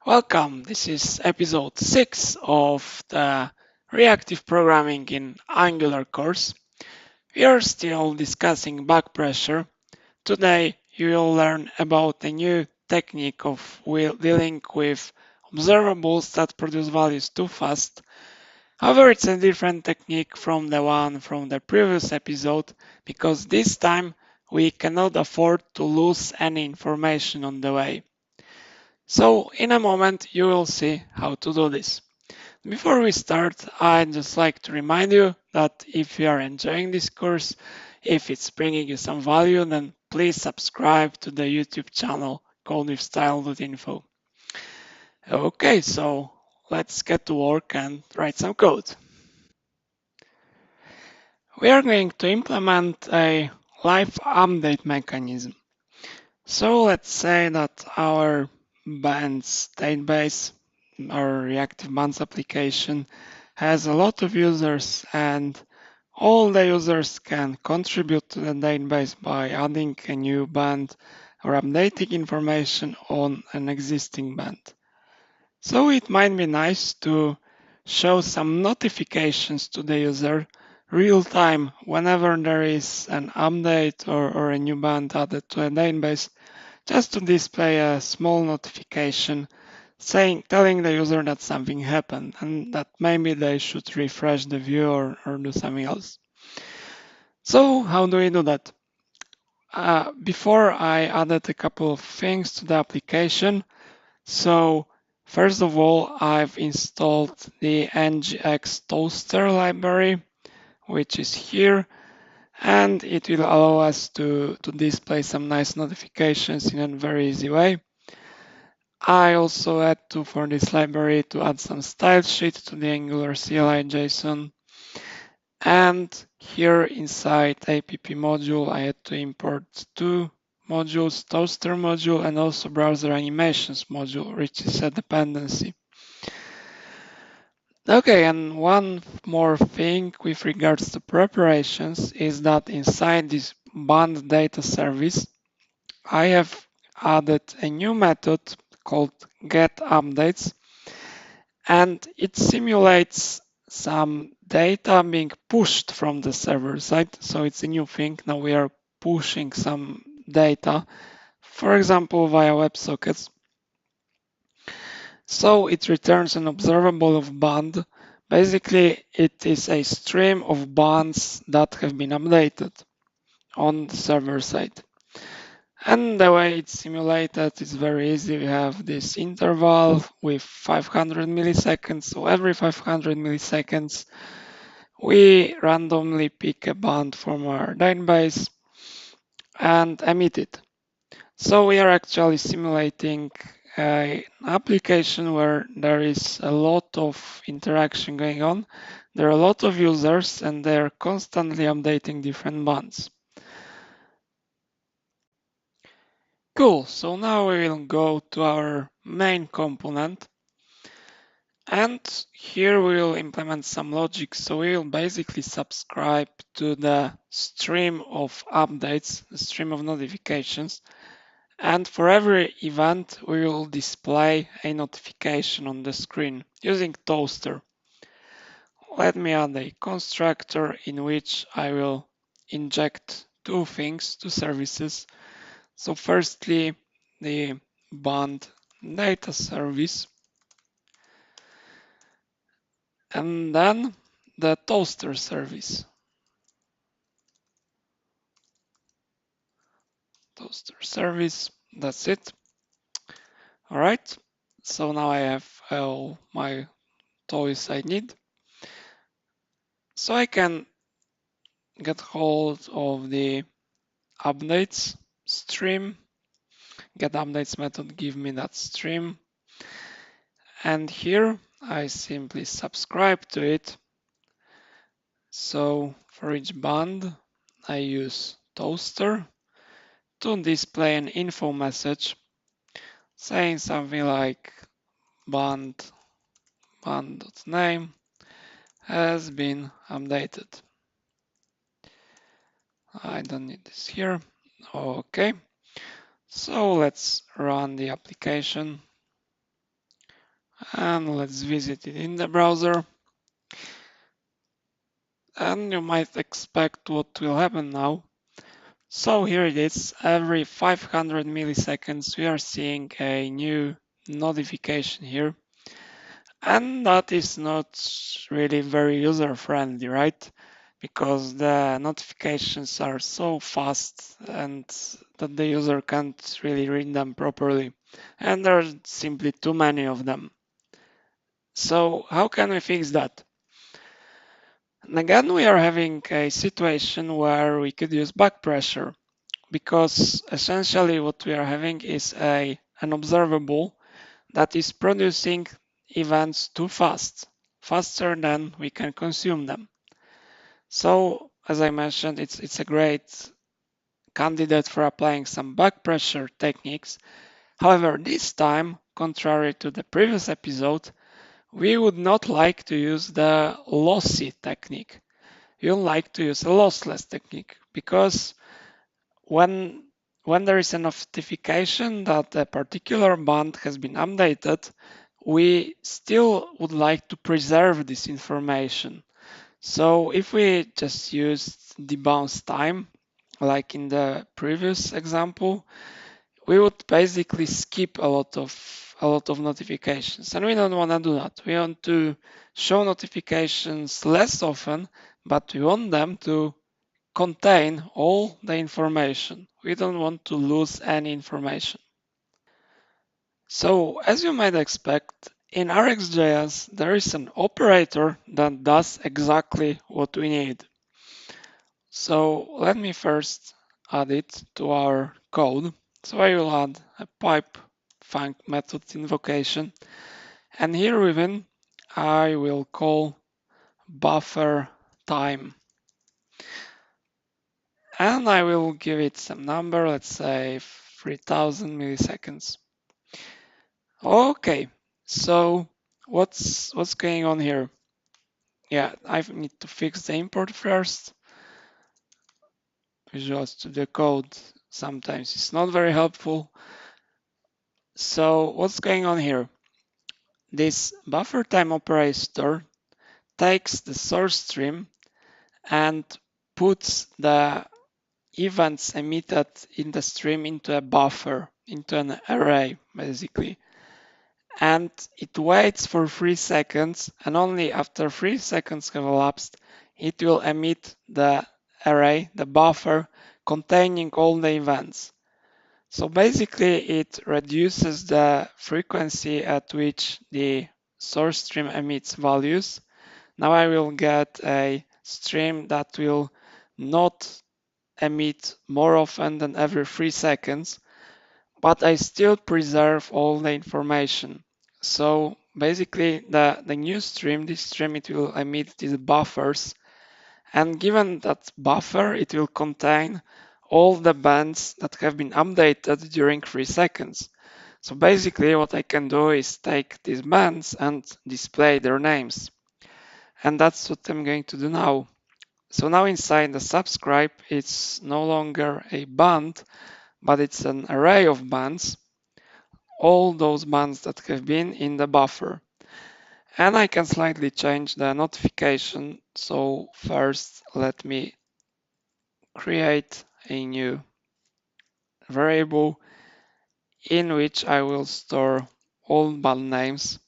Welcome. This is episode 6 of the Reactive Programming in Angular course. We are still discussing backpressure. Today you will learn about a new technique of dealing with observables that produce values too fast. However, it's a different technique from the one from the previous episode because this time we cannot afford to lose any information on the way. So in a moment you will see how to do this. Before we start, I'd just like to remind you that if you are enjoying this course, if it's bringing you some value, then please subscribe to the YouTube channel codewithstyle.info. Okay, so let's get to work and write some code. We are going to implement a live update mechanism. So let's say that our bands database, our reactive bands application, has a lot of users and all the users can contribute to the database by adding a new band or updating information on an existing band. So it might be nice to show some notifications to the user real time whenever there is an update or a new band added to a database, just to display a small notification telling the user that something happened and that maybe they should refresh the view or do something else. So how do we do that? Before I added a couple of things to the application. So first of all, I've installed the ngx toaster library, which is here, and it will allow us to display some nice notifications in a very easy way. I also had to, for this library, to add some style sheet to the Angular CLI JSON. And here inside app module, I had to import two modules, toaster module and also browser animations module, which is a dependency. Okay, and one more thing with regards to preparations is that inside this band data service, I have added a new method called getUpdates, and it simulates some data being pushed from the server side. So it's a new thing. Now we are pushing some data, for example, via WebSockets. So it returns an observable of band. Basically, it is a stream of bands that have been updated on the server side. And the way it's simulated is very easy. We have this interval with 500 milliseconds. So every 500 milliseconds, we randomly pick a band from our database and emit it. So we are actually simulating an application where there is a lot of interaction going on. There are a lot of users and they're constantly updating different bands. Cool, so now we will go to our main component. And here we will implement some logic. So we will basically subscribe to the stream of updates, the stream of notifications. And for every event, we will display a notification on the screen using toaster. Let me add a constructor in which I will inject two things, two services. So firstly, the band data service, and then the toaster service. Toaster service, that's it. All right, so now I have all my toys I need. So I can get hold of the updates stream. Get updates method give me that stream. And here I simply subscribe to it. So for each band, I use toaster to display an info message saying something like band.name has been updated. I don't need this here. Okay, so let's run the application. And let's visit it in the browser. And you might expect what will happen now. So here it is. Every 500 milliseconds, we are seeing a new notification here. And that is not really very user friendly, right? Because the notifications are so fast and that the user can't really read them properly. And there are simply too many of them. So how can we fix that? And again, we are having a situation where we could use backpressure, because essentially what we are having is an observable that is producing events too fast, faster than we can consume them. So as I mentioned, it's a great candidate for applying some backpressure techniques. However, this time, contrary to the previous episode, we would not like to use the lossy technique. We would like to use a lossless technique, because when there is a notification that a particular band has been updated, we still would like to preserve this information. So if we just use the bounce time, like in the previous example, we would basically skip a lot of notifications, and we don't want to do that. We want to show notifications less often, but we want them to contain all the information. We don't want to lose any information. So as you might expect, in RxJS, there is an operator that does exactly what we need. So let me first add it to our code. So I will add a pipe func method invocation, and here within I will call buffer time. And I will give it some number, let's say 3000 milliseconds. Okay, so what's going on here? Yeah, I need to fix the import first. Visual Studio Code sometimes it's not very helpful. So what's going on here? This buffer time operator takes the source stream and puts the events emitted in the stream into a buffer, into an array, basically. And it waits for 3 seconds, and only after 3 seconds have elapsed, it will emit the array, the buffer, containing all the events. So basically, it reduces the frequency at which the source stream emits values. Now I will get a stream that will not emit more often than every 3 seconds, but I still preserve all the information. So basically the new stream, this stream, it will emit these buffers, and given that buffer, it will contain all the bands that have been updated during 3 seconds. So basically what I can do is take these bands and display their names. And that's what I'm going to do now. So now inside the subscribe, it's no longer a band, but it's an array of bands, all those bands that have been in the buffer. And I can slightly change the notification. So first, let me create a new variable in which I will store all band names.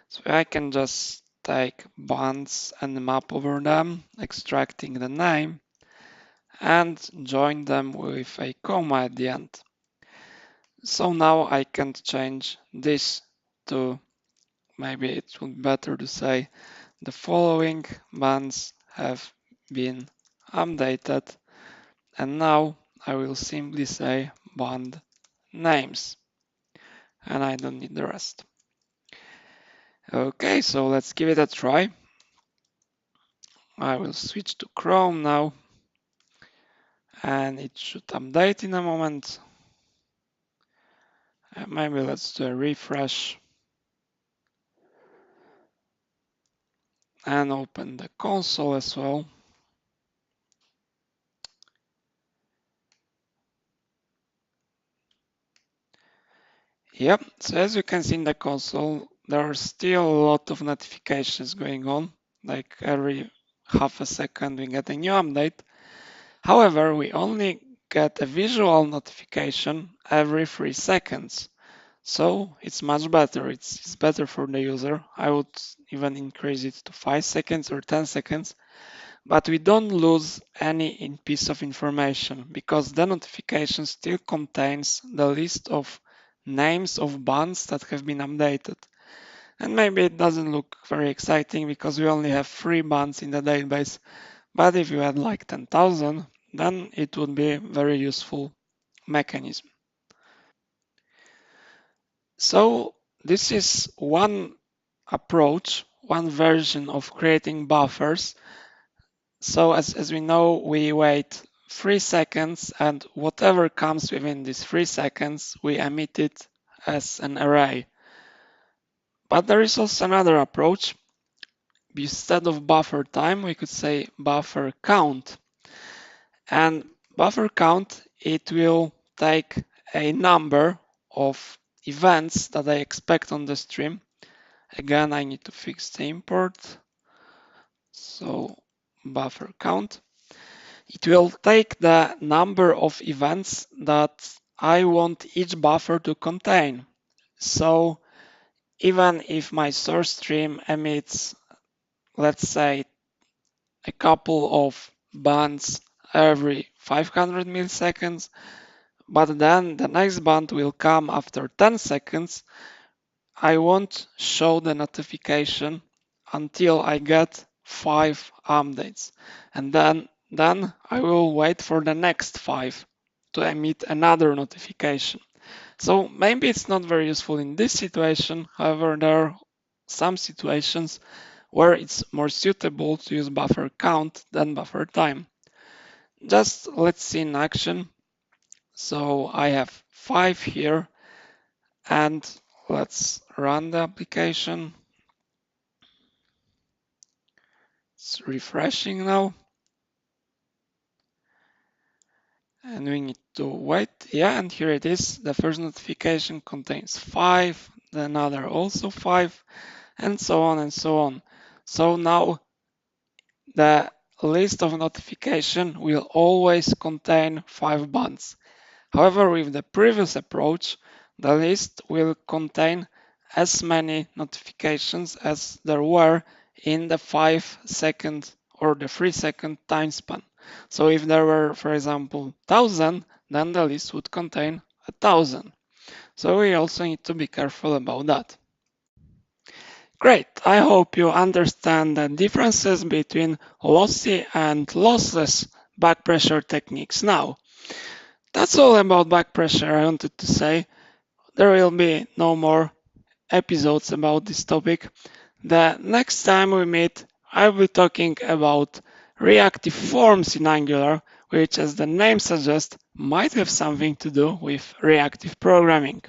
So I can just take bands and map over them, extracting the name, and join them with a comma at the end. So now I can change this to, maybe it would be better to say, the following bands have been updated, and now I will simply say band names, and I don't need the rest. Okay, so let's give it a try. I will switch to Chrome now, and it should update in a moment. Maybe let's do a refresh and open the console as well. Yep, so as you can see in the console, there are still a lot of notifications going on, like every half a second we get a new update. However, we only get a visual notification every 3 seconds. So it's much better. It's better for the user. I would even increase it to 5 seconds or 10 seconds. But we don't lose any piece of information because the notification still contains the list of names of bonds that have been updated. And maybe it doesn't look very exciting because we only have 3 bonds in the database. But if you had like 10,000, then it would be a very useful mechanism. So this is one approach, one version of creating buffers. So as we know, we wait 3 seconds and whatever comes within these 3 seconds, we emit it as an array. But there is also another approach. Instead of buffer time, we could say buffer count. And buffer count, it will take a number of events that I expect on the stream. Again, I need to fix the import. So buffer count. It will take the number of events that I want each buffer to contain. So even if my source stream emits, let's say, a couple of bands every 500 milliseconds, but then the next band will come after 10 seconds, I won't show the notification until I get 5 updates. And then I will wait for the next 5 to emit another notification. So maybe it's not very useful in this situation. However, there are some situations where it's more suitable to use buffer count than buffer time. Just let's see in action. So I have 5 here, and let's run the application. It's refreshing now. And we need to wait. Yeah, and here it is. The first notification contains 5, the another also 5, and so on and so on. So now the list of notification will always contain 5 bands. However, with the previous approach, the list will contain as many notifications as there were in the 5-second or the 3-second time span. So if there were, for example, 1,000, then the list would contain 1,000. So we also need to be careful about that. Great, I hope you understand the differences between lossy and lossless backpressure techniques now. That's all about backpressure I wanted to say. There will be no more episodes about this topic. The next time we meet, I'll be talking about reactive forms in Angular, which, as the name suggests, might have something to do with reactive programming.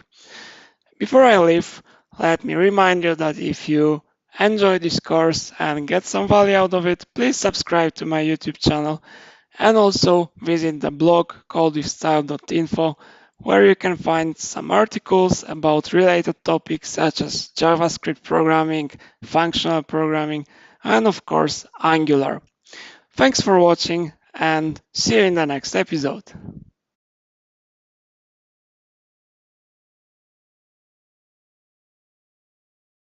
Before I leave, let me remind you that if you enjoy this course and get some value out of it, please subscribe to my YouTube channel and also visit the blog codewithstyle.info, where you can find some articles about related topics such as JavaScript programming, functional programming, and of course Angular. Thanks for watching and see you in the next episode.